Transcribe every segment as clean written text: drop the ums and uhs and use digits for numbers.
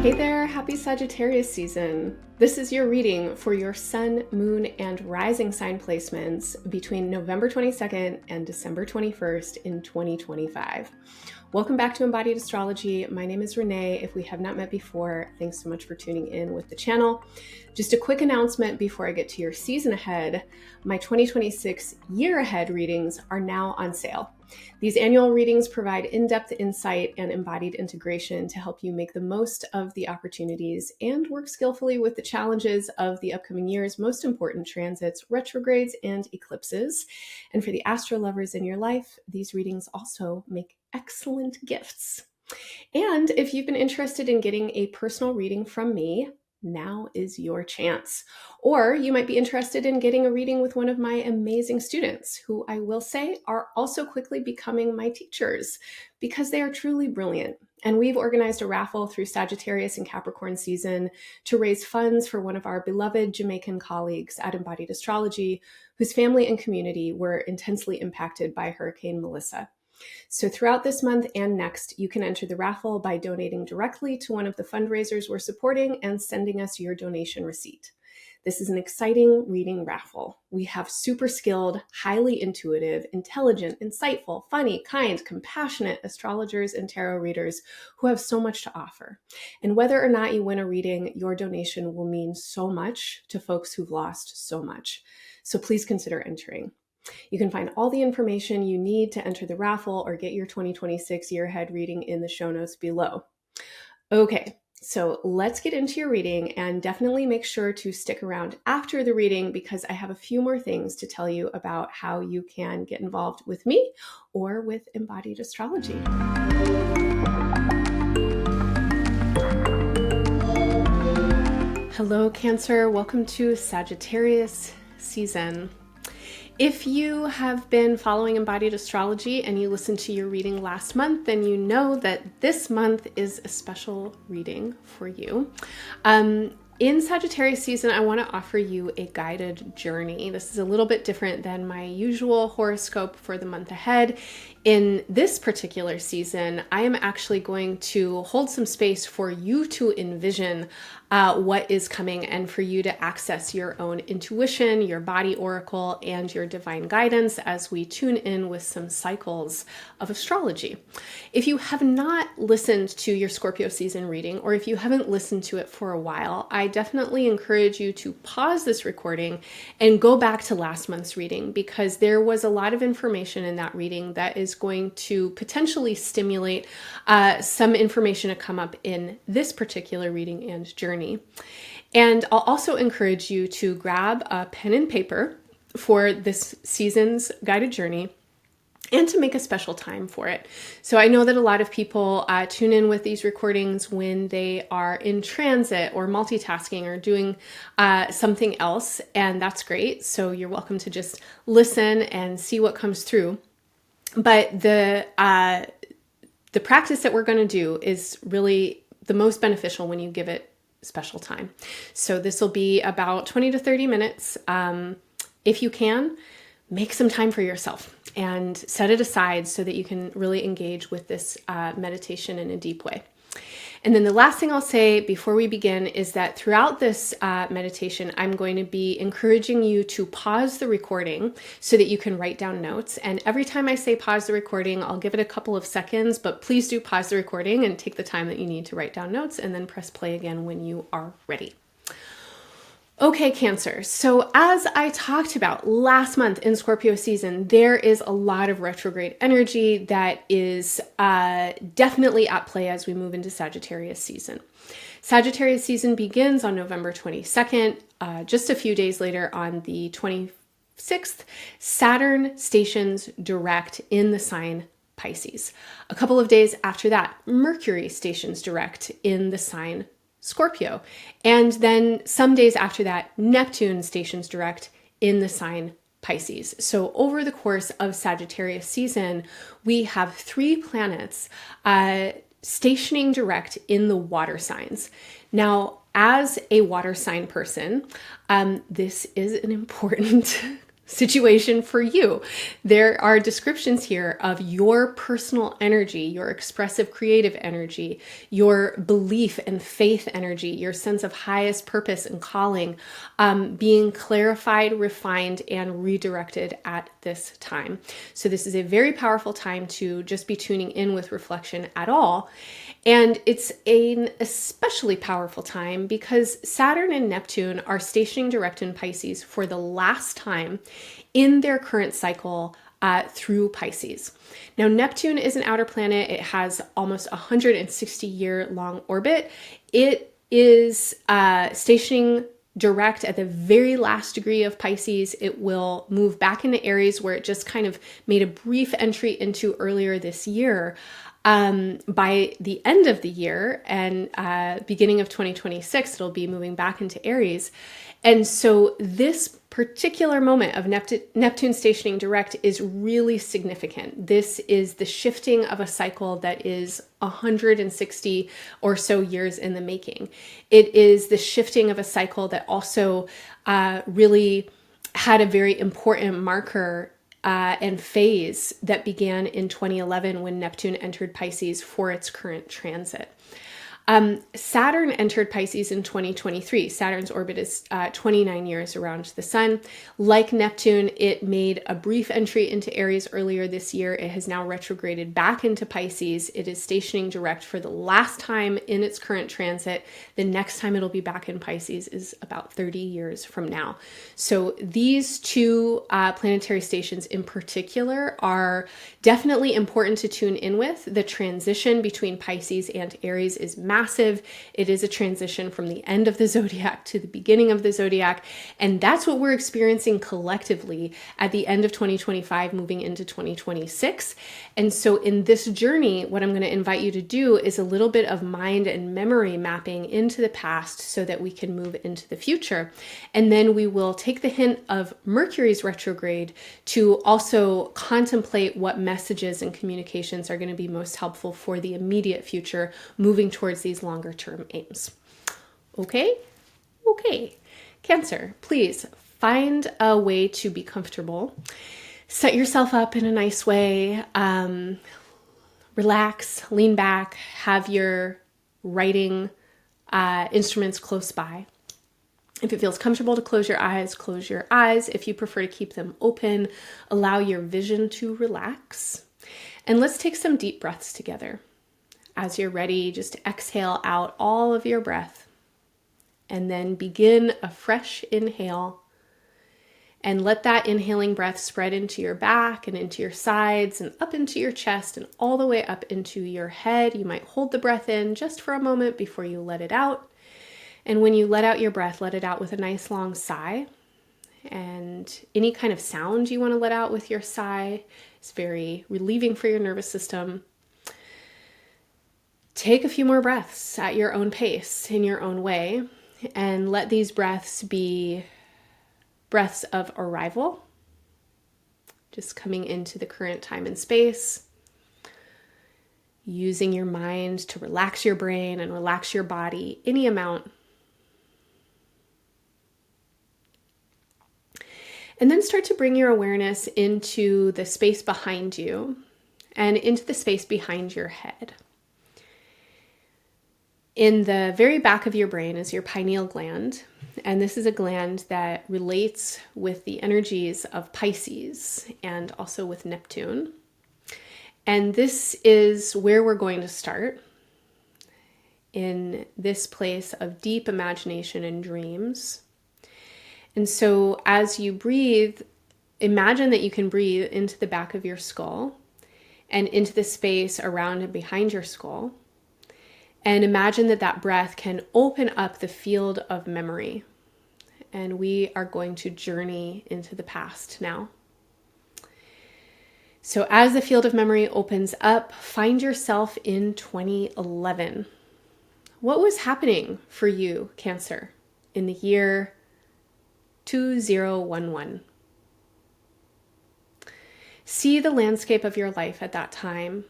Hey there, happy Sagittarius season. This is your reading for your sun, moon, and rising sign placements between November 22nd and December 21st in 2025. Welcome back to Embodied Astrology. My name is Renee. If we have not met before, thanks so much for tuning in with the channel. Just a quick announcement before I get to your season ahead. My 2026 year ahead readings are now on sale. These annual readings provide in-depth insight and embodied integration to help you make the most of the opportunities and work skillfully with the challenges of the upcoming year's most important transits, retrogrades, and eclipses. And for the astro lovers in your life, these readings also make excellent gifts. And if you've been interested in getting a personal reading from me, now is your chance. Or you might be interested in getting a reading with one of my amazing students, who I will say are also quickly becoming my teachers because they are truly brilliant. And we've organized a raffle through Sagittarius and Capricorn season to raise funds for one of our beloved Jamaican colleagues at Embodied Astrology, whose family and community were intensely impacted by Hurricane Melissa. So throughout this month and next, you can enter the raffle by donating directly to one of the fundraisers we're supporting and sending us your donation receipt. This is an exciting reading raffle. We have super skilled, highly intuitive, intelligent, insightful, funny, kind, compassionate astrologers and tarot readers who have so much to offer. And whether or not you win a reading, your donation will mean so much to folks who've lost so much. So please consider entering. You can find all the information you need to enter the raffle or get your 2026 year ahead reading in the show notes below. Okay, so let's get into your reading, and definitely make sure to stick around after the reading because I have a few more things to tell you about how you can get involved with me or with Embodied Astrology. Hello, Cancer. Welcome to Sagittarius season. If you have been following Embodied Astrology and you listened to your reading last month, then you know that this month is a special reading for you. In Sagittarius season, I want to offer you a guided journey. This is a little bit different than my usual horoscope for the month ahead. In this particular season, I am actually going to hold some space for you to envision what is coming and for you to access your own intuition, your body oracle, and your divine guidance as we tune in with some cycles of astrology. If you have not listened to your Scorpio season reading, or if you haven't listened to it for a while, I definitely encourage you to pause this recording and go back to last month's reading because there was a lot of information in that reading that is going to potentially stimulate some information to come up in this particular reading and journey. And I'll also encourage you to grab a pen and paper for this season's guided journey and to make a special time for it. So I know that a lot of people tune in with these recordings when they are in transit or multitasking or doing something else, and that's great. So you're welcome to just listen and see what comes through. But the practice that we're going to do is really the most beneficial when you give it special time. So this will be about 20 to 30 minutes. If you can, make some time for yourself and set it aside so that you can really engage with this meditation in a deep way. And then the last thing I'll say before we begin is that throughout this meditation, I'm going to be encouraging you to pause the recording so that you can write down notes. And every time I say pause the recording, I'll give it a couple of seconds, but please do pause the recording and take the time that you need to write down notes and then press play again when you are ready. Okay, Cancer. So as I talked about last month in Scorpio season, there is a lot of retrograde energy that is definitely at play as we move into Sagittarius season. Sagittarius season begins on November 22nd. Just a few days later on the 26th, Saturn stations direct in the sign Pisces. A couple of days after that, Mercury stations direct in the sign Scorpio. And then some days after that, Neptune stations direct in the sign Pisces. So over the course of Sagittarius season, we have 3 planets stationing direct in the water signs. Now, as a water sign person, this is an important situation for you. There are descriptions here of your personal energy, your expressive creative energy, your belief and faith energy, your sense of highest purpose and calling, being clarified, refined, and redirected at this time. So this is a very powerful time to just be tuning in with reflection at all. And it's an especially powerful time because Saturn and Neptune are stationing direct in Pisces for the last time in their current cycle through Pisces. Now, Neptune is an outer planet. It has almost 160-year long orbit. It is stationing direct at the very last degree of Pisces. It will move back into Aries, where it just kind of made a brief entry into earlier this year. By the end of the year and beginning of 2026, it'll be moving back into Aries. And so this particular moment of Neptune stationing direct is really significant. This is the shifting of a cycle that is 160 or so years in the making. It is the shifting of a cycle that also really had a very important marker and phase that began in 2011 when Neptune entered Pisces for its current transit. Saturn entered Pisces in 2023. Saturn's orbit is 29 years around the sun. Like Neptune, it made a brief entry into Aries earlier this year. It has now retrograded back into Pisces. It is stationing direct for the last time in its current transit. The next time it'll be back in Pisces is about 30 years from now. So these two planetary stations in particular are definitely important to tune in with. The transition between Pisces and Aries is massive. It is a transition from the end of the zodiac to the beginning of the zodiac. And that's what we're experiencing collectively at the end of 2025, moving into 2026. And so in this journey, what I'm going to invite you to do is a little bit of mind and memory mapping into the past so that we can move into the future. And then we will take the hint of Mercury's retrograde to also contemplate what messages and communications are going to be most helpful for the immediate future, moving towards these longer term aims. Okay? Okay. Cancer, please find a way to be comfortable. Set yourself up in a nice way. Relax, lean back, have your writing instruments close by. If it feels comfortable to close your eyes, close your eyes. If you prefer to keep them open, allow your vision to relax. And let's take some deep breaths together. As you're ready, just exhale out all of your breath and then begin a fresh inhale. And let that inhaling breath spread into your back and into your sides and up into your chest and all the way up into your head. You might hold the breath in just for a moment before you let it out. And when you let out your breath, let it out with a nice long sigh. And any kind of sound you want to let out with your sigh is very relieving for your nervous system. Take a few more breaths at your own pace, in your own way, and let these breaths be breaths of arrival, just coming into the current time and space, using your mind to relax your brain and relax your body any amount. And then start to bring your awareness into the space behind you and into the space behind your head. In the very back of your brain is your pineal gland, and this is a gland that relates with the energies of Pisces and also with Neptune. And this is where we're going to start, in this place of deep imagination and dreams. And so as you breathe, imagine that you can breathe into the back of your skull and into the space around and behind your skull. And imagine that that breath can open up the field of memory. And we are going to journey into the past now. So as the field of memory opens up, find yourself in 2011. What was happening for you, Cancer, in the year 2011? See the landscape of your life at that time.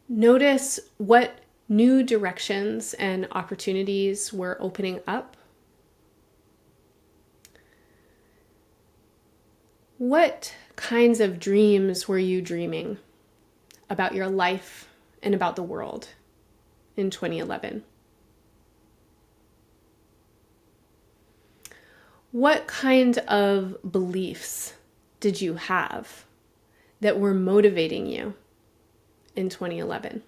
Notice what new directions and opportunities were opening up. What kinds of dreams were you dreaming about your life and about the world in 2011? What kind of beliefs did you have that were motivating you in 2011?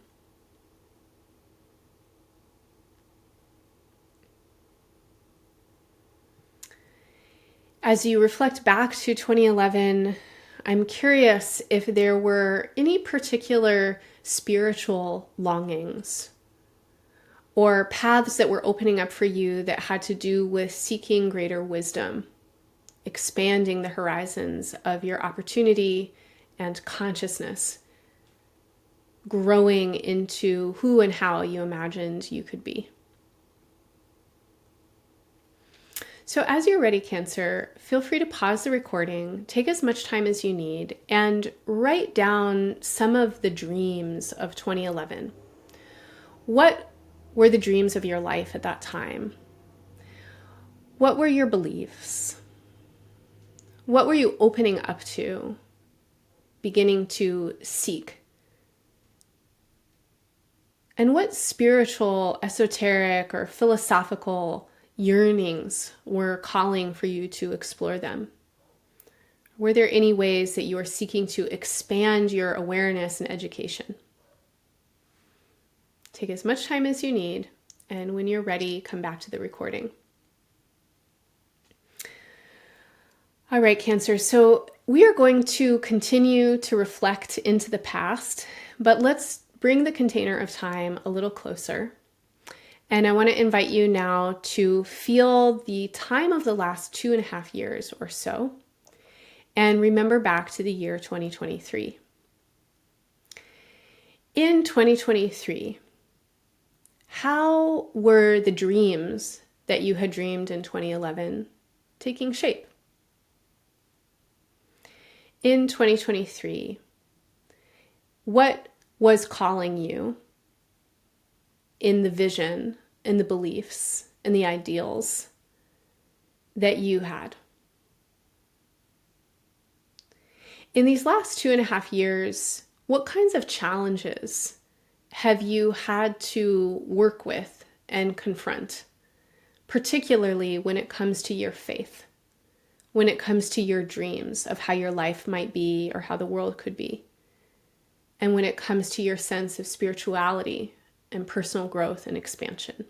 As you reflect back to 2011, I'm curious if there were any particular spiritual longings or paths that were opening up for you that had to do with seeking greater wisdom, expanding the horizons of your opportunity and consciousness, growing into who and how you imagined you could be. So as you're ready, Cancer, feel free to pause the recording, take as much time as you need, and write down some of the dreams of 2011. What were the dreams of your life at that time? What were your beliefs? What were you opening up to, beginning to seek? And what spiritual, esoteric, or philosophical yearnings were calling for you to explore them? Were there any ways that you were seeking to expand your awareness and education? Take as much time as you need, and when you're ready, come back to the recording. All right, Cancer, so we are going to continue to reflect into the past, but let's bring the container of time a little closer. And I want to invite you now to feel the time of the last 2.5 years or so, and remember back to the year 2023. In 2023, how were the dreams that you had dreamed in 2011 taking shape? In 2023, what was calling you in the vision, in the beliefs, and the ideals that you had? In these last 2.5 years, what kinds of challenges have you had to work with and confront, particularly when it comes to your faith, when it comes to your dreams of how your life might be or how the world could be, and when it comes to your sense of spirituality and personal growth and expansion?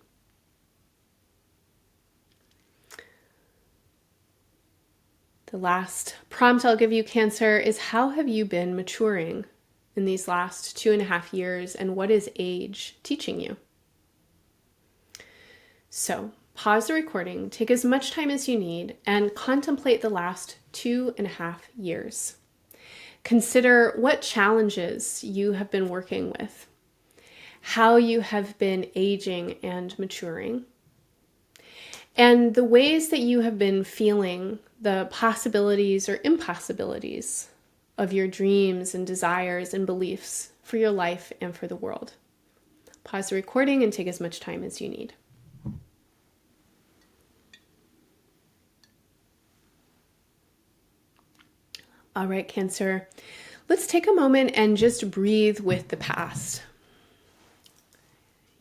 The last prompt I'll give you, Cancer, is how have you been maturing in these last 2.5 years, and what is age teaching you? So pause the recording, take as much time as you need, and contemplate the last 2.5 years. Consider what challenges you have been working with, how you have been aging and maturing, and the ways that you have been feeling the possibilities or impossibilities of your dreams and desires and beliefs for your life and for the world. Pause the recording and take as much time as you need. All right, Cancer, let's take a moment and just breathe with the past.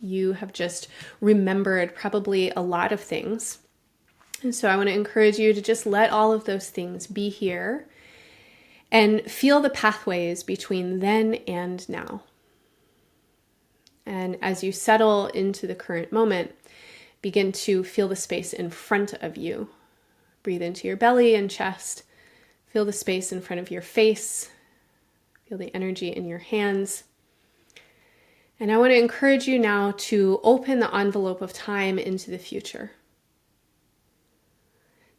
You have just remembered probably a lot of things. And so I want to encourage you to just let all of those things be here and feel the pathways between then and now. And as you settle into the current moment, begin to feel the space in front of you. Breathe into your belly and chest. Feel the space in front of your face. Feel the energy in your hands. And I want to encourage you now to open the envelope of time into the future.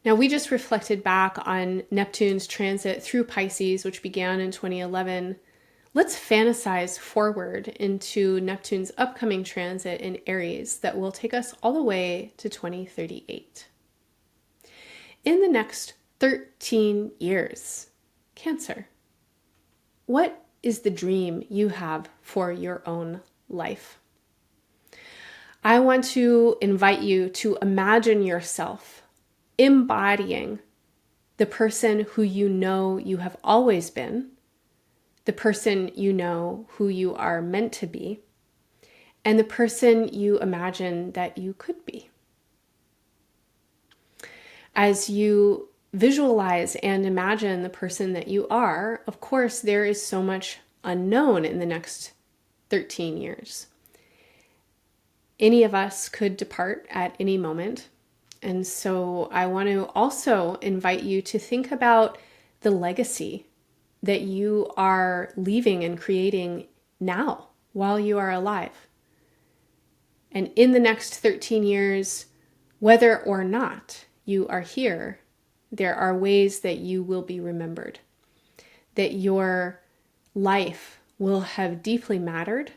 Now, we just reflected back on Neptune's transit through Pisces, which began in 2011. Let's fantasize forward into Neptune's upcoming transit in Aries that will take us all the way to 2038. In the next 13 years, Cancer, what is the dream you have for your own life? I want to invite you to imagine yourself embodying the person who you know you have always been, the person you know who you are meant to be, and the person you imagine that you could be. As you visualize and imagine the person that you are, of course, there is so much unknown in the next 13 years. Any of us could depart at any moment. And so I want to also invite you to think about the legacy that you are leaving and creating now while you are alive. And in the next 13 years, whether or not you are here, there are ways that you will be remembered, that your life will have deeply mattered,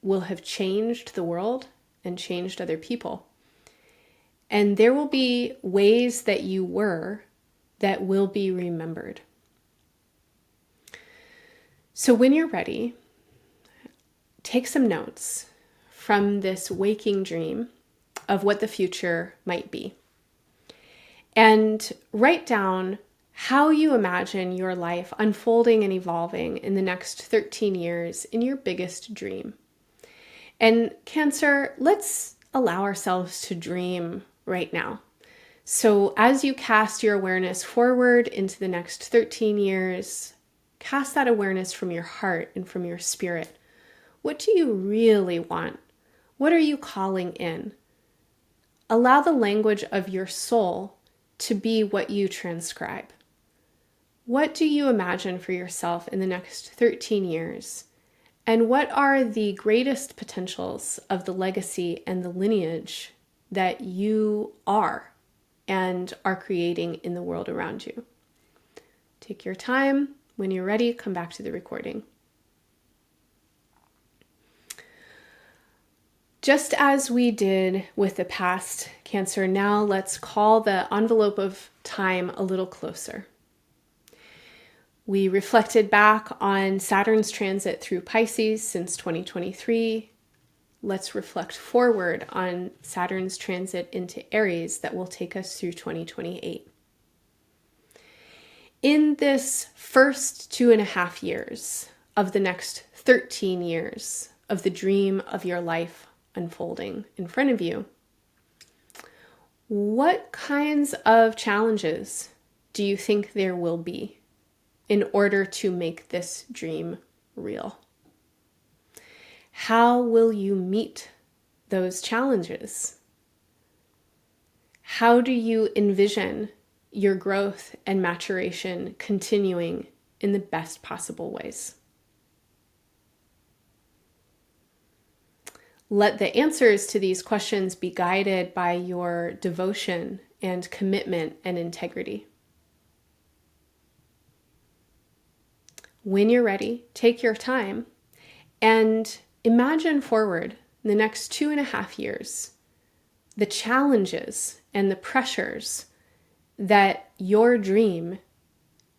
will have changed the world and changed other people. And there will be ways that you were that will be remembered. So when you're ready, take some notes from this waking dream of what the future might be. And write down how you imagine your life unfolding and evolving in the next 13 years in your biggest dream. And Cancer, let's allow ourselves to dream right now. So as you cast your awareness forward into the next 13 years, cast that awareness from your heart and from your spirit. What do you really want? What are you calling in? Allow the language of your soul to be what you transcribe. What do you imagine for yourself in the next 13 years? And what are the greatest potentials of the legacy and the lineage that you are and are creating in the world around you? Take your time. When you're ready, come back to the recording. Just as we did with the past, Cancer, now let's call the envelope of time a little closer. We reflected back on Saturn's transit through Pisces since 2023. Let's reflect forward on Saturn's transit into Aries that will take us through 2028. In this first 2.5 years of the next 13 years of the dream of your life unfolding in front of you, what kinds of challenges do you think there will be in order to make this dream real? How will you meet those challenges? How do you envision your growth and maturation continuing in the best possible ways? Let the answers to these questions be guided by your devotion and commitment and integrity. When you're ready, take your time and imagine forward in the next 2.5 years, the challenges and the pressures that your dream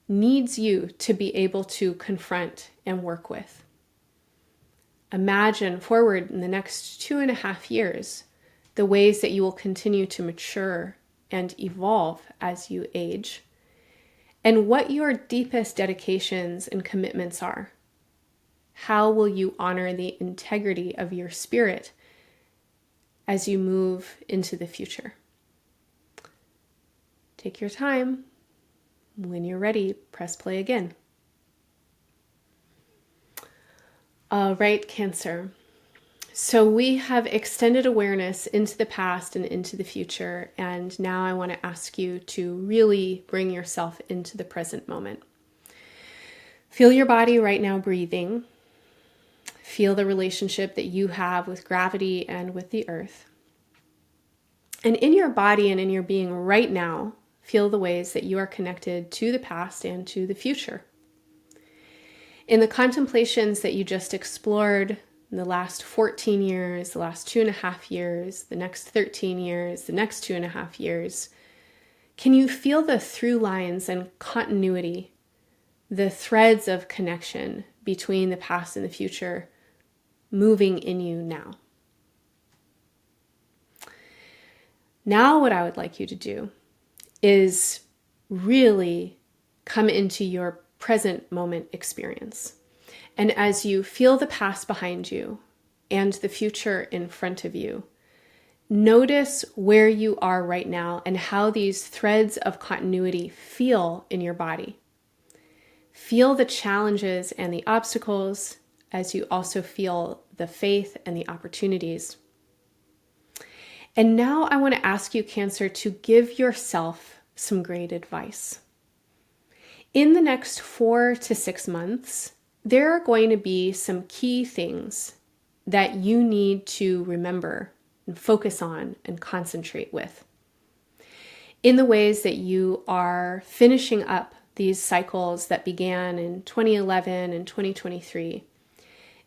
needs you to be able to confront and work with. Imagine forward in the next 2.5 years, the ways that you will continue to mature and evolve as you age, and what your deepest dedications and commitments are. How will you honor the integrity of your spirit as you move into the future? Take your time. When you're ready, press play again. All right, Cancer. So we have extended awareness into the past and into the future, and now I want to ask you to really bring yourself into the present moment. Feel your body right now breathing. Feel the relationship that you have with gravity and with the earth. And in your body and in your being right now, feel the ways that you are connected to the past and to the future. In the contemplations that you just explored in the last 14 years, the last 2.5 years, the next 13 years, the next 2.5 years, can you feel the through lines and continuity, the threads of connection between the past and the future moving in you now? Now what I would like you to do is really come into your present moment experience. And as you feel the past behind you and the future in front of you, notice where you are right now and how these threads of continuity feel in your body. Feel the challenges and the obstacles as you also feel the faith and the opportunities. And now I want to ask you, Cancer, to give yourself some great advice. In the next 4 to 6 months, there are going to be some key things that you need to remember and focus on and concentrate with. In the ways that you are finishing up these cycles that began in 2011 and 2023,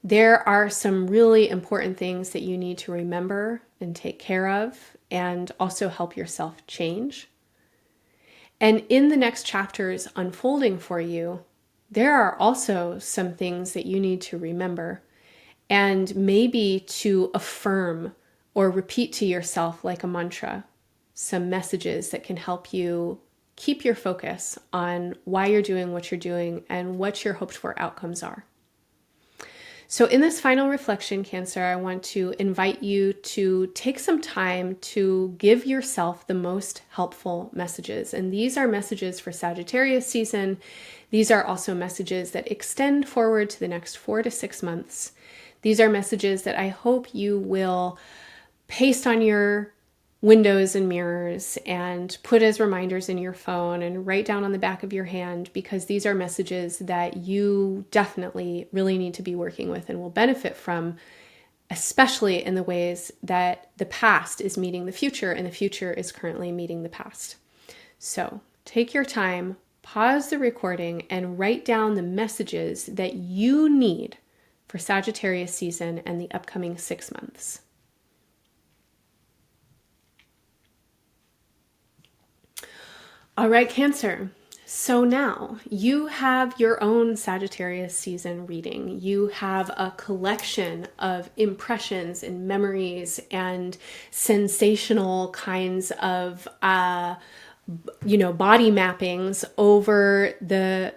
there are some really important things that you need to remember and take care of and also help yourself change. And in the next chapters unfolding for you, there are also some things that you need to remember and maybe to affirm or repeat to yourself like a mantra, some messages that can help you keep your focus on why you're doing what you're doing and what your hoped for outcomes are. So in this final reflection, Cancer, I want to invite you to take some time to give yourself the most helpful messages. And these are messages for Sagittarius season. These are also messages that extend forward to the next 4 to 6 months. These are messages that I hope you will paste on your windows and mirrors and put as reminders in your phone and write down on the back of your hand, because these are messages that you definitely really need to be working with and will benefit from, especially in the ways that the past is meeting the future and the future is currently meeting the past. So take your time, pause the recording, and write down the messages that you need for Sagittarius season and the upcoming 6 months. All right, Cancer. So now you have your own Sagittarius season reading. You have a collection of impressions and memories and sensational kinds of, body mappings over the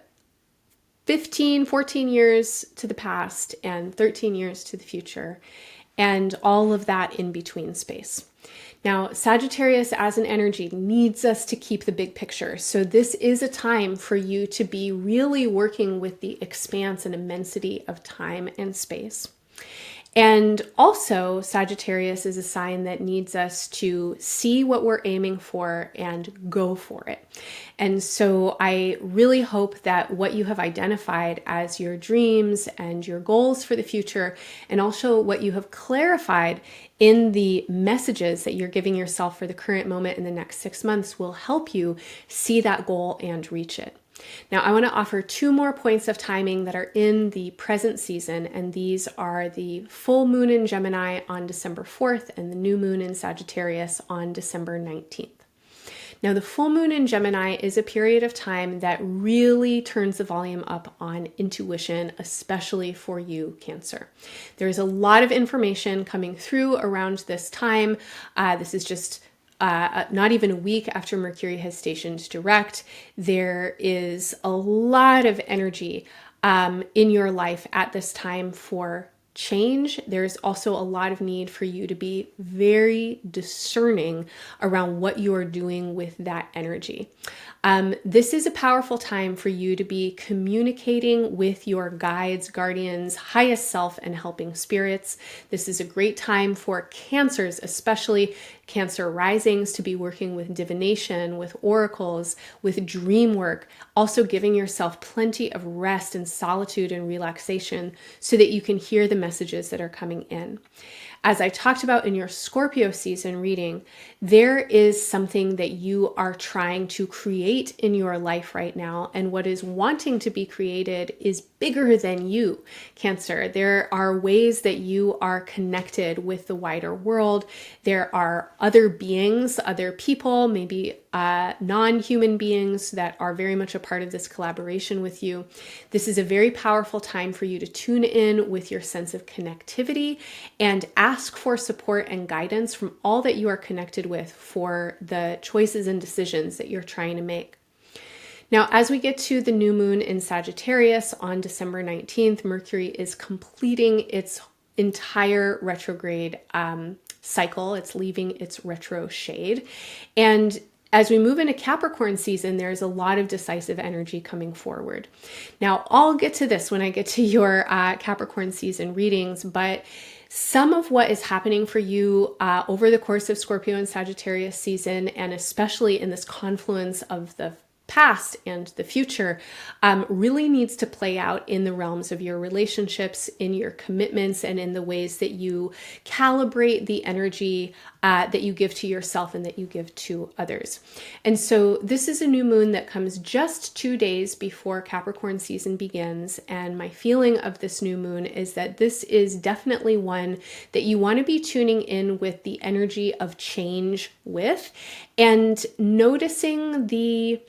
14 years to the past and 13 years to the future, and all of that in between space. Now, Sagittarius as an energy needs us to keep the big picture. So this is a time for you to be really working with the expanse and immensity of time and space. And also, Sagittarius is a sign that needs us to see what we're aiming for and go for it. And so I really hope that what you have identified as your dreams and your goals for the future, and also what you have clarified in the messages that you're giving yourself for the current moment in the next 6 months, will help you see that goal and reach it. Now, I want to offer 2 more points of timing that are in the present season, and these are the full moon in Gemini on December 4th and the new moon in Sagittarius on December 19th. Now, the full moon in Gemini is a period of time that really turns the volume up on intuition, especially for you, Cancer. There's a lot of information coming through around this time. This is just not even a week after Mercury has stationed direct. There is a lot of energy in your life at this time for change. There's also a lot of need for you to be very discerning around what you are doing with that energy. This is a powerful time for you to be communicating with your guides, guardians, highest self, and helping spirits. This is a great time for Cancers, especially Cancer risings, to be working with divination, with oracles, with dream work, also giving yourself plenty of rest and solitude and relaxation so that you can hear the messages that are coming in. As I talked about in your Scorpio season reading, there is something that you are trying to create in your life right now, and what is wanting to be created is bigger than you, Cancer. There are ways that you are connected with the wider world. There are other beings, other people, maybe non-human beings that are very much a part of this collaboration with you. This is a very powerful time for you to tune in with your sense of connectivity and ask for support and guidance from all that you are connected with for the choices and decisions that you're trying to make. Now, as we get to the new moon in Sagittarius on December 19th, Mercury is completing its entire retrograde cycle. It's leaving its retro shade. And as we move into Capricorn season, there's a lot of decisive energy coming forward. Now, I'll get to this when I get to your Capricorn season readings, but some of what is happening for you over the course of Scorpio and Sagittarius season, and especially in this confluence of the past and the future, really needs to play out in the realms of your relationships, in your commitments, and in the ways that you calibrate the energy that you give to yourself and that you give to others. And so this is a new moon that comes just 2 days before Capricorn season begins. And my feeling of this new moon is that this is definitely one that you want to be tuning in with the energy of change with, and noticing the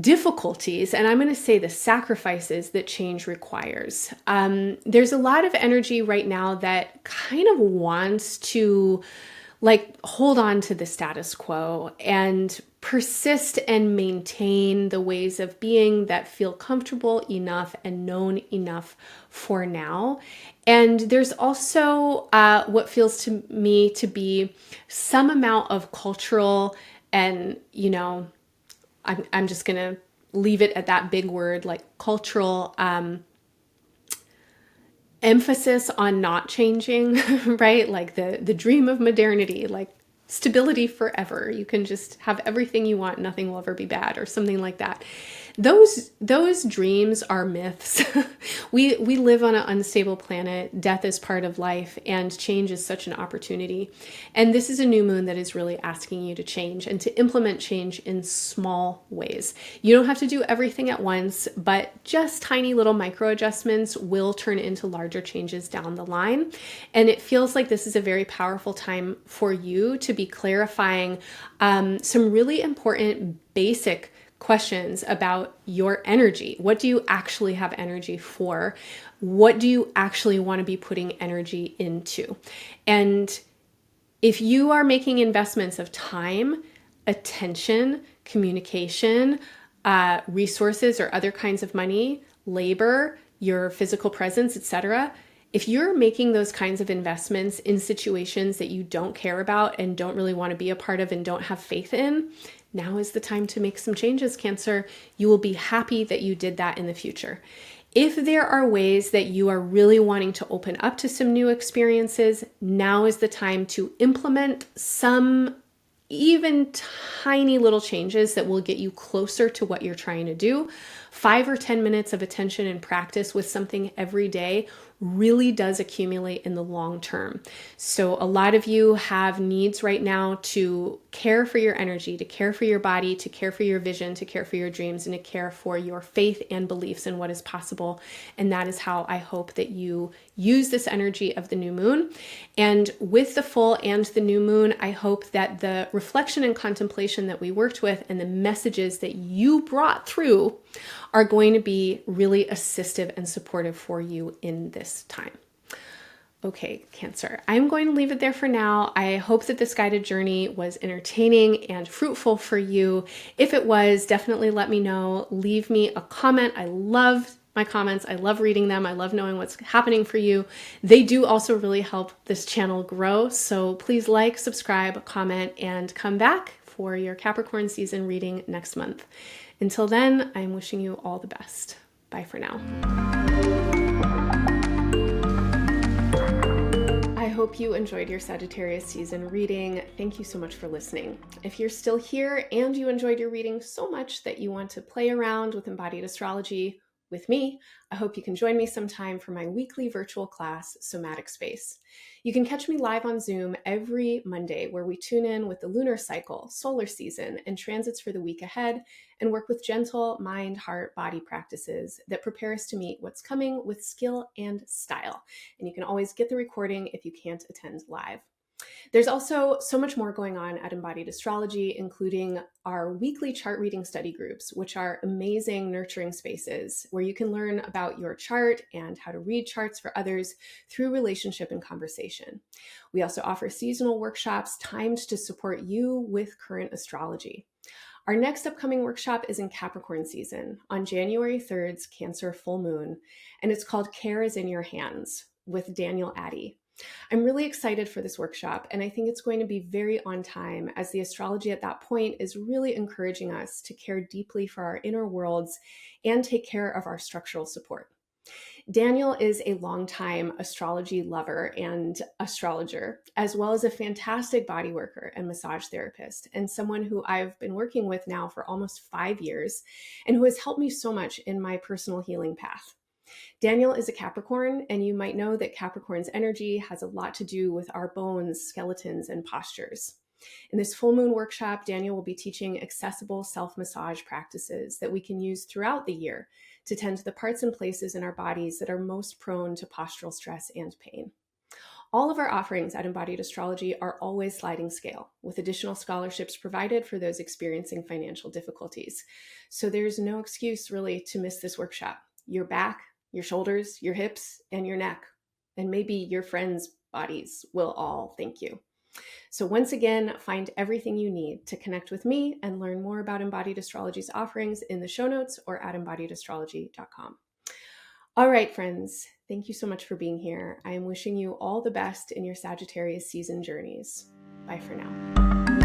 difficulties, and I'm going to say the sacrifices that change requires. There's a lot of energy right now that kind of wants to hold on to the status quo and persist and maintain the ways of being that feel comfortable enough and known enough for now. And there's also what feels to me to be some amount of cultural and, I'm just going to leave it at that big word, like cultural emphasis on not changing, right? Like the dream of modernity, like stability forever. You can just have everything you want. Nothing will ever be bad, or something like that. Those dreams are myths. We live on an unstable planet. Death is part of life, and change is such an opportunity. And this is a new moon that is really asking you to change and to implement change in small ways. You don't have to do everything at once, but just tiny little micro adjustments will turn into larger changes down the line. And it feels like this is a very powerful time for you to be clarifying some really important basic questions about your energy. What do you actually have energy for? What do you actually want to be putting energy into? And if you are making investments of time, attention, communication, resources, or other kinds of money, labor, your physical presence, etc., if you're making those kinds of investments in situations that you don't care about and don't really want to be a part of and don't have faith in, now is the time to make some changes, Cancer. You will be happy that you did that in the future. If there are ways that you are really wanting to open up to some new experiences, now is the time to implement some even tiny little changes that will get you closer to what you're trying to do. 5 or 10 minutes of attention and practice with something every day really does accumulate in the long term. So a lot of you have needs right now to care for your energy, to care for your body, to care for your vision, to care for your dreams, and to care for your faith and beliefs in what is possible. And that is how I hope that you use this energy of the new moon. And with the full and the new moon, I hope that the reflection and contemplation that we worked with and the messages that you brought through are going to be really assistive and supportive for you in this time. Okay, Cancer, I'm going to leave it there for now. I hope that this guided journey was entertaining and fruitful for you. If it was, definitely let me know. Leave me a comment. I love my comments. I love reading them. I love knowing what's happening for you. They do also really help this channel grow. So please like, subscribe, comment, and come back for your Capricorn season reading next month. Until then, I'm wishing you all the best. Bye for now. I hope you enjoyed your Sagittarius season reading. Thank you so much for listening. If you're still here and you enjoyed your reading so much that you want to play around with embodied astrology with me, I hope you can join me sometime for my weekly virtual class, Somatic Space. You can catch me live on Zoom every Monday, where we tune in with the lunar cycle, solar season, and transits for the week ahead, and work with gentle mind, heart, body practices that prepare us to meet what's coming with skill and style. And you can always get the recording if you can't attend live. There's also so much more going on at Embodied Astrology, including our weekly chart reading study groups, which are amazing, nurturing spaces where you can learn about your chart and how to read charts for others through relationship and conversation. We also offer seasonal workshops timed to support you with current astrology. Our next upcoming workshop is in Capricorn season on January 3rd's Cancer full moon, and it's called Care is in Your Hands with Daniel Addy. I'm really excited for this workshop, and I think it's going to be very on time as the astrology at that point is really encouraging us to care deeply for our inner worlds and take care of our structural support. Daniel is a longtime astrology lover and astrologer, as well as a fantastic body worker and massage therapist, and someone who I've been working with now for almost 5 years and who has helped me so much in my personal healing path. Daniel is a Capricorn, and you might know that Capricorn's energy has a lot to do with our bones, skeletons, and postures. In this full moon workshop, Daniel will be teaching accessible self-massage practices that we can use throughout the year to tend to the parts and places in our bodies that are most prone to postural stress and pain. All of our offerings at Embodied Astrology are always sliding scale, with additional scholarships provided for those experiencing financial difficulties. So there's no excuse really to miss this workshop. Your back, your shoulders, your hips, and your neck, and maybe your friends' bodies will all thank you. So once again, find everything you need to connect with me and learn more about Embodied Astrology's offerings in the show notes or at embodiedastrology.com. All right, friends, thank you so much for being here. I am wishing you all the best in your Sagittarius season journeys. Bye for now.